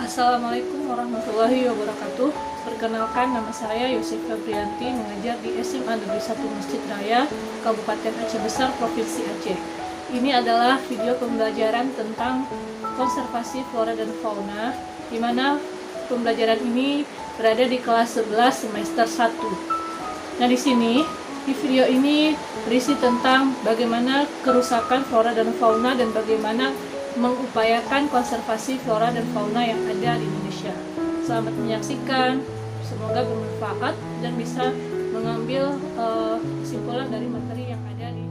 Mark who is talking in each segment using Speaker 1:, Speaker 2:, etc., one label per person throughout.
Speaker 1: Assalamualaikum warahmatullahi wabarakatuh. Perkenalkan, nama saya Yusuf Febrianti, mengajar di SMA Negeri 1 Masjid Raya, Kabupaten Aceh Besar, Provinsi Aceh. Ini adalah video pembelajaran tentang konservasi flora dan fauna, di mana pembelajaran ini berada di kelas 11 semester 1. Nah, di video ini berisi tentang bagaimana kerusakan flora dan fauna dan bagaimana mengupayakan konservasi flora dan fauna yang ada di Indonesia. Selamat menyaksikan, semoga bermanfaat dan bisa mengambil kesimpulan dari materi yang ada di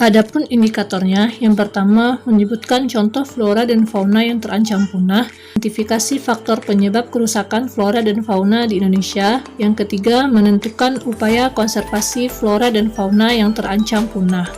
Speaker 1: Adapun indikatornya, yang pertama menyebutkan contoh flora dan fauna yang terancam punah, identifikasi faktor penyebab kerusakan flora dan fauna di Indonesia, yang ketiga menentukan upaya konservasi flora dan fauna yang terancam punah.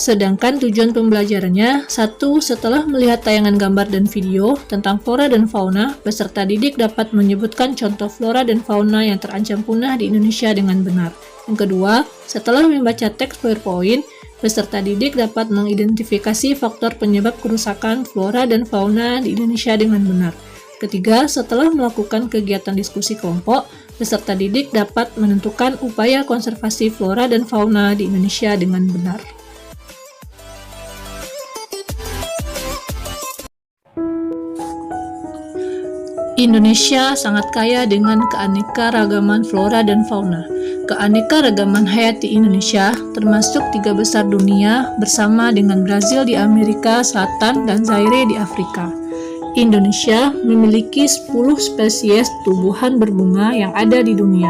Speaker 1: Sedangkan tujuan pembelajarannya, 1. Setelah melihat tayangan gambar dan video tentang flora dan fauna, peserta didik dapat menyebutkan contoh flora dan fauna yang terancam punah di Indonesia dengan benar. Yang kedua, setelah membaca teks PowerPoint, peserta didik dapat mengidentifikasi faktor penyebab kerusakan flora dan fauna di Indonesia dengan benar. Ketiga, setelah melakukan kegiatan diskusi kelompok, peserta didik dapat menentukan upaya konservasi flora dan fauna di Indonesia dengan benar. Indonesia sangat kaya dengan keanekaragaman flora dan fauna. Keanekaragaman hayati Indonesia termasuk 3 besar dunia bersama dengan Brazil di Amerika Selatan dan Zaire di Afrika. Indonesia memiliki 10 spesies tumbuhan berbunga yang ada di dunia,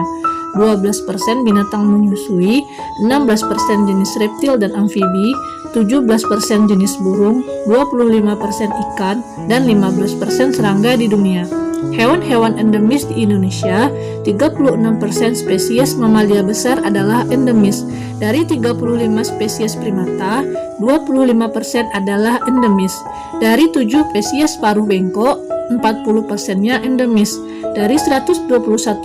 Speaker 1: 12% binatang menyusui, 16% jenis reptil dan amfibi, 17% jenis burung, 25% ikan, dan 15% serangga di dunia. Hewan-hewan endemis di Indonesia, 36% spesies mamalia besar adalah endemis. Dari 35 spesies primata, 25% adalah endemis. Dari 7 spesies paruh bengkok, 40%-nya endemis. Dari 121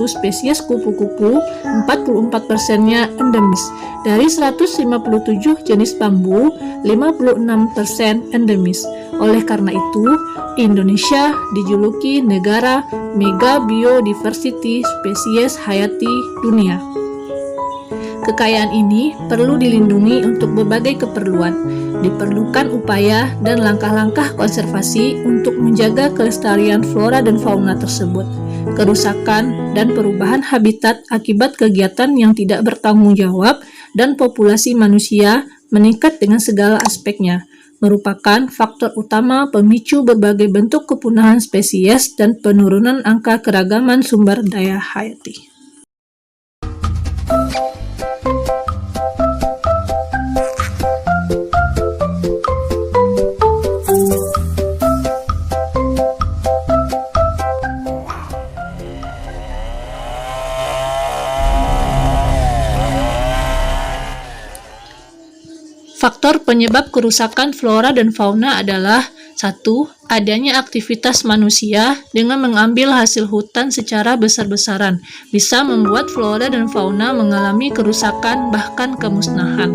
Speaker 1: spesies kupu-kupu, 44%-nya endemis. Dari 157 jenis bambu, 56% endemis. Oleh karena itu, Indonesia dijuluki negara mega biodiversity spesies hayati dunia. Kekayaan ini perlu dilindungi untuk berbagai keperluan. Diperlukan upaya dan langkah-langkah konservasi untuk menjaga kelestarian flora dan fauna tersebut. Kerusakan dan perubahan habitat akibat kegiatan yang tidak bertanggung jawab dan populasi manusia meningkat dengan segala aspeknya, merupakan faktor utama pemicu berbagai bentuk kepunahan spesies dan penurunan angka keragaman sumber daya hayati. Faktor penyebab kerusakan flora dan fauna adalah 1. Adanya aktivitas manusia dengan mengambil hasil hutan secara besar-besaran bisa membuat flora dan fauna mengalami kerusakan bahkan kemusnahan.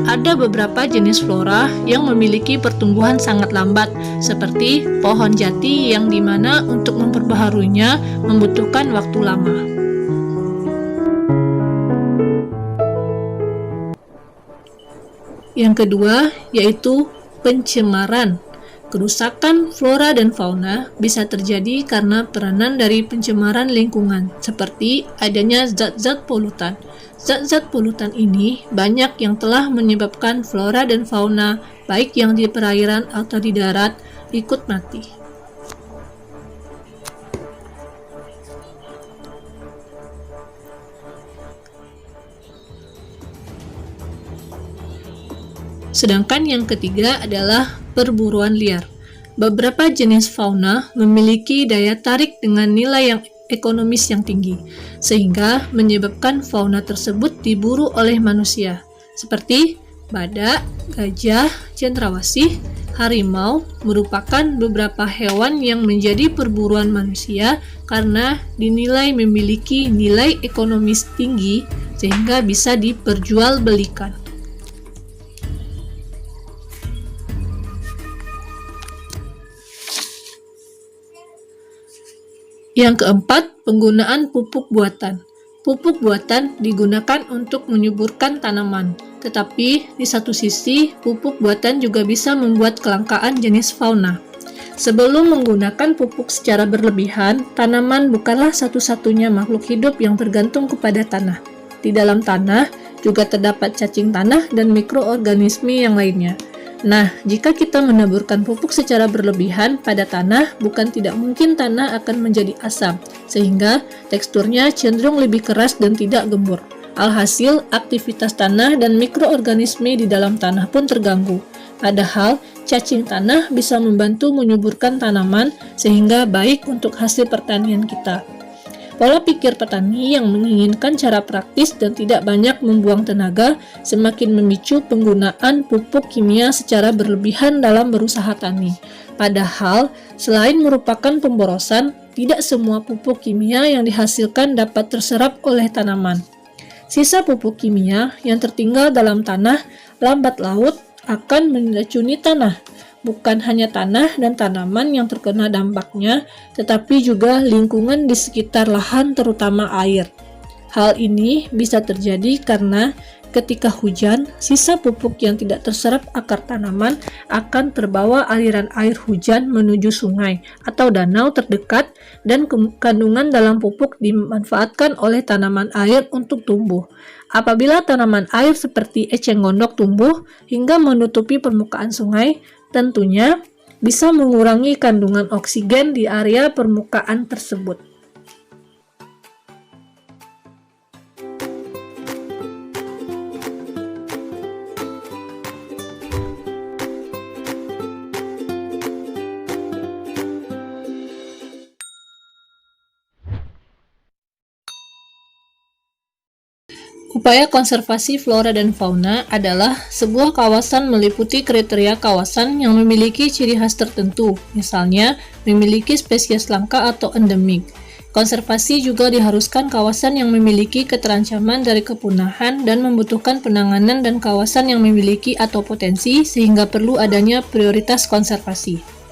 Speaker 1: Ada beberapa jenis flora yang memiliki pertumbuhan sangat lambat, seperti pohon jati yang dimana untuk memperbaharuinya membutuhkan waktu lama. Yang kedua, yaitu pencemaran. Kerusakan flora dan fauna bisa terjadi karena peranan dari pencemaran lingkungan, seperti adanya zat-zat polutan. Zat-zat polutan ini banyak yang telah menyebabkan flora dan fauna, baik yang di perairan atau di darat, ikut mati. Sedangkan yang ketiga adalah perburuan liar. Beberapa jenis fauna memiliki daya tarik dengan nilai yang ekonomis yang tinggi, sehingga menyebabkan fauna tersebut diburu oleh manusia, seperti Badak, gajah, cendrawasih, harimau merupakan beberapa hewan yang menjadi perburuan manusia karena dinilai memiliki nilai ekonomis tinggi sehingga bisa diperjualbelikan. Yang keempat, penggunaan pupuk buatan. Pupuk buatan digunakan untuk menyuburkan tanaman, tetapi di satu sisi, pupuk buatan juga bisa membuat kelangkaan jenis fauna. Sebelum menggunakan pupuk secara berlebihan, tanaman bukanlah satu-satunya makhluk hidup yang tergantung kepada tanah. Di dalam tanah juga terdapat cacing tanah dan mikroorganisme yang lainnya. Nah, jika kita menaburkan pupuk secara berlebihan pada tanah, bukan tidak mungkin tanah akan menjadi asam, sehingga teksturnya cenderung lebih keras dan tidak gembur. Alhasil, aktivitas tanah dan mikroorganisme di dalam tanah pun terganggu. Padahal, cacing tanah bisa membantu menyuburkan tanaman, sehingga baik untuk hasil pertanian kita. Pola pikir petani yang menginginkan cara praktis dan tidak banyak membuang tenaga semakin memicu penggunaan pupuk kimia secara berlebihan dalam berusaha tani. Padahal, selain merupakan pemborosan, tidak semua pupuk kimia yang dihasilkan dapat terserap oleh tanaman. Sisa pupuk kimia yang tertinggal dalam tanah lambat laut akan meracuni tanah. Bukan hanya tanah dan tanaman yang terkena dampaknya, tetapi juga lingkungan di sekitar lahan terutama air. Hal ini bisa terjadi karena ketika hujan, sisa pupuk yang tidak terserap akar tanaman akan terbawa aliran air hujan menuju sungai atau danau terdekat dan kandungan dalam pupuk dimanfaatkan oleh tanaman air untuk tumbuh. Apabila tanaman air seperti eceng gondok tumbuh hingga menutupi permukaan sungai, tentunya bisa mengurangi kandungan oksigen di area permukaan tersebut. Upaya konservasi flora dan fauna adalah sebuah kawasan meliputi kriteria kawasan yang memiliki ciri khas tertentu, misalnya memiliki spesies langka atau endemik. Konservasi juga diharuskan kawasan yang memiliki keterancaman dari kepunahan dan membutuhkan penanganan dan kawasan yang memiliki atau potensi sehingga perlu adanya prioritas konservasi.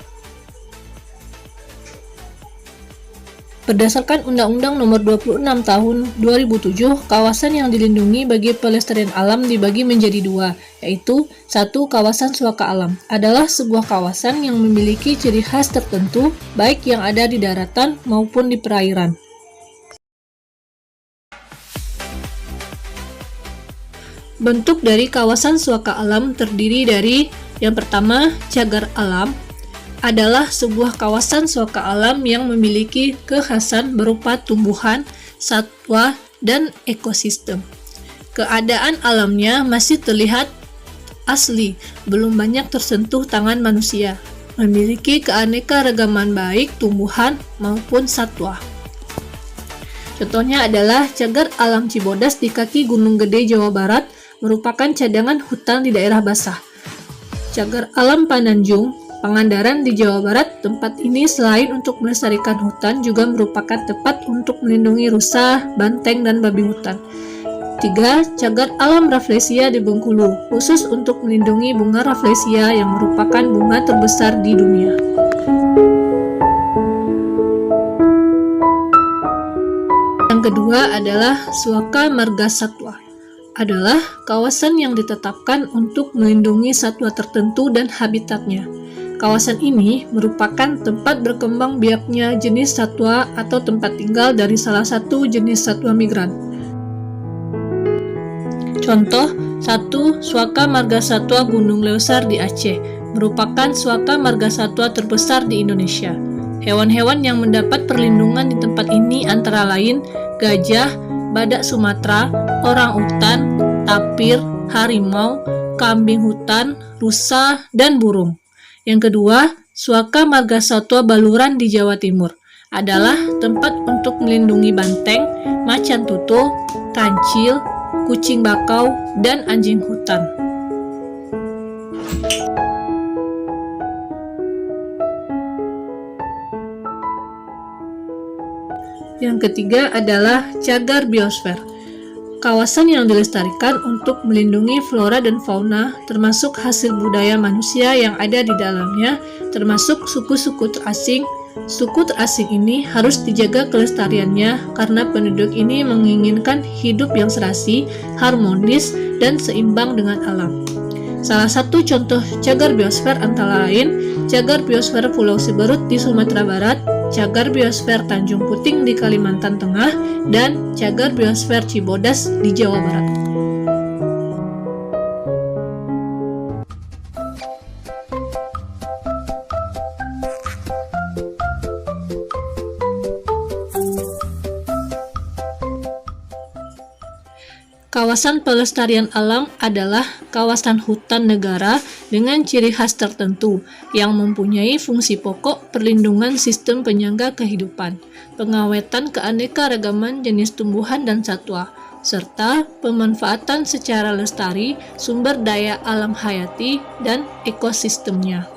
Speaker 1: Berdasarkan Undang-Undang Nomor 26 Tahun 2007, kawasan yang dilindungi bagi pelestarian alam dibagi menjadi dua, yaitu 1. Kawasan suaka alam adalah sebuah kawasan yang memiliki ciri khas tertentu, baik yang ada di daratan maupun di perairan. Bentuk dari kawasan suaka alam terdiri dari yang pertama, cagar alam, adalah sebuah kawasan suaka alam yang memiliki kekhasan berupa tumbuhan, satwa, dan ekosistem. Keadaan alamnya masih terlihat asli, belum banyak tersentuh tangan manusia, memiliki keanekaragaman baik tumbuhan maupun satwa. Contohnya adalah cagar alam Cibodas di kaki Gunung Gede, Jawa Barat, merupakan cadangan hutan di daerah basah. Cagar alam Pananjung, Pangandaran di Jawa Barat, tempat ini selain untuk melestarikan hutan juga merupakan tempat untuk melindungi rusa, banteng, dan babi hutan. 3. Cagar alam Rafflesia di Bengkulu, khusus untuk melindungi bunga Rafflesia yang merupakan bunga terbesar di dunia. Yang kedua adalah Suaka Marga Satwa, adalah kawasan yang ditetapkan untuk melindungi satwa tertentu dan habitatnya. Kawasan ini merupakan tempat berkembang biaknya jenis satwa atau tempat tinggal dari salah satu jenis satwa migran. Contoh 1. Suaka Marga Satwa Gunung Leuser di Aceh, merupakan suaka marga satwa terbesar di Indonesia. Hewan-hewan yang mendapat perlindungan di tempat ini antara lain gajah, badak Sumatera, orangutan, tapir, harimau, kambing hutan, rusa, dan burung. Yang kedua, Suaka Marga Satwa Baluran di Jawa Timur adalah tempat untuk melindungi banteng, macan tutul, kancil, kucing bakau, dan anjing hutan. Yang ketiga adalah cagar biosfer. Kawasan yang dilestarikan untuk melindungi flora dan fauna termasuk hasil budaya manusia yang ada di dalamnya, termasuk suku-suku terasing. Suku terasing ini harus dijaga kelestariannya karena penduduk ini menginginkan hidup yang serasi, harmonis, dan seimbang dengan alam. Salah satu contoh cagar biosfer antara lain cagar biosfer Pulau Siberut di Sumatera Barat, cagar biosfer Tanjung Puting di Kalimantan Tengah, dan cagar biosfer Cibodas di Jawa Barat. Kawasan pelestarian alam adalah kawasan hutan negara dengan ciri khas tertentu yang mempunyai fungsi pokok perlindungan sistem penyangga kehidupan, pengawetan keanekaragaman jenis tumbuhan dan satwa, serta pemanfaatan secara lestari sumber daya alam hayati dan ekosistemnya.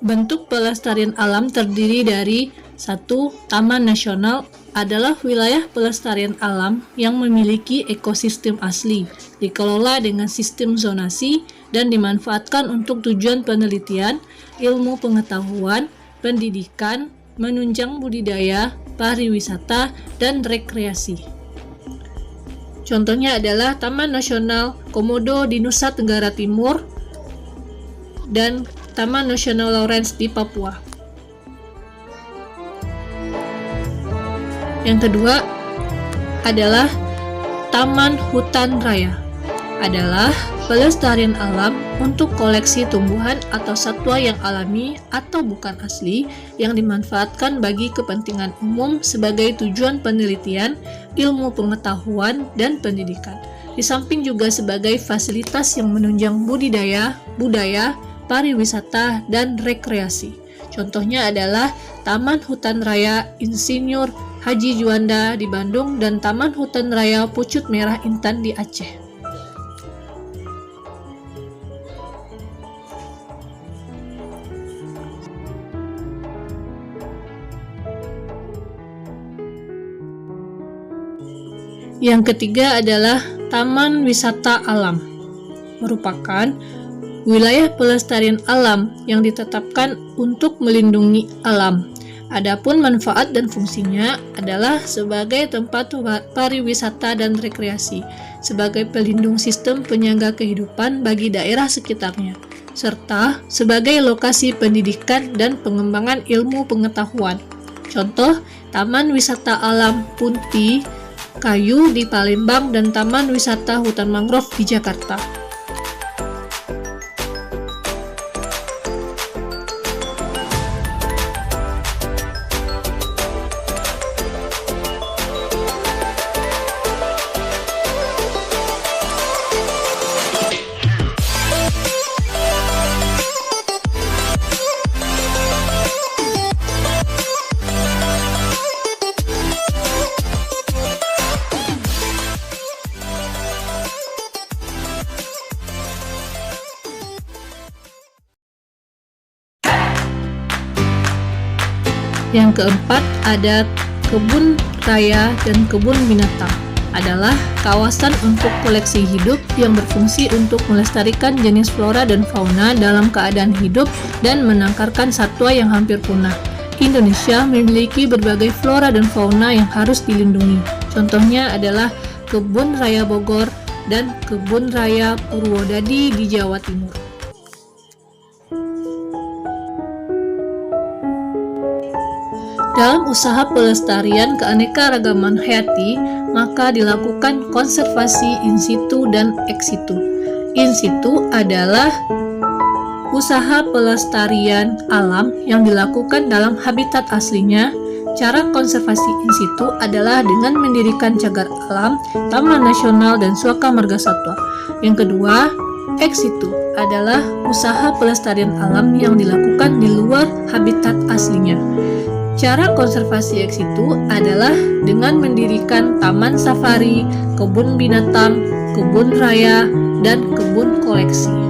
Speaker 1: Bentuk pelestarian alam terdiri dari 1. Taman nasional adalah wilayah pelestarian alam yang memiliki ekosistem asli, dikelola dengan sistem zonasi, dan dimanfaatkan untuk tujuan penelitian, ilmu pengetahuan, pendidikan, menunjang budidaya, pariwisata, dan rekreasi. Contohnya adalah Taman Nasional Komodo di Nusa Tenggara Timur dan Taman Nasional Lawrence di Papua. Yang kedua adalah Taman Hutan Raya. Adalah pelestarian alam untuk koleksi tumbuhan atau satwa yang alami atau bukan asli yang dimanfaatkan bagi kepentingan umum sebagai tujuan penelitian, ilmu pengetahuan, dan pendidikan. Di samping juga sebagai fasilitas yang menunjang budidaya, budaya, pariwisata, dan rekreasi. Contohnya adalah Taman Hutan Raya Insinyur Haji Juanda di Bandung dan Taman Hutan Raya Pucuk Merah Intan di Aceh. Yang ketiga adalah Taman Wisata Alam, merupakan wilayah pelestarian alam yang ditetapkan untuk melindungi alam. Adapun manfaat dan fungsinya adalah sebagai tempat pariwisata dan rekreasi, sebagai pelindung sistem penyangga kehidupan bagi daerah sekitarnya, serta sebagai lokasi pendidikan dan pengembangan ilmu pengetahuan. Contoh, Taman Wisata Alam Punti Kayu di Palembang dan Taman Wisata Hutan Mangrove di Jakarta. Yang keempat ada kebun raya dan kebun binatang. Adalah kawasan untuk koleksi hidup yang berfungsi untuk melestarikan jenis flora dan fauna dalam keadaan hidup dan menangkarkan satwa yang hampir punah. Indonesia memiliki berbagai flora dan fauna yang harus dilindungi. Contohnya adalah Kebun Raya Bogor dan Kebun Raya Purwodadi di Jawa Timur. Dalam usaha pelestarian keanekaragaman hayati, maka dilakukan konservasi in situ dan ex situ. In situ adalah usaha pelestarian alam yang dilakukan dalam habitat aslinya. Cara konservasi in situ adalah dengan mendirikan cagar alam, taman nasional, dan suaka marga satwa. Yang kedua, ex situ adalah usaha pelestarian alam yang dilakukan di luar habitat aslinya. Cara konservasi ex situ adalah dengan mendirikan taman safari, kebun binatang, kebun raya, dan kebun koleksi.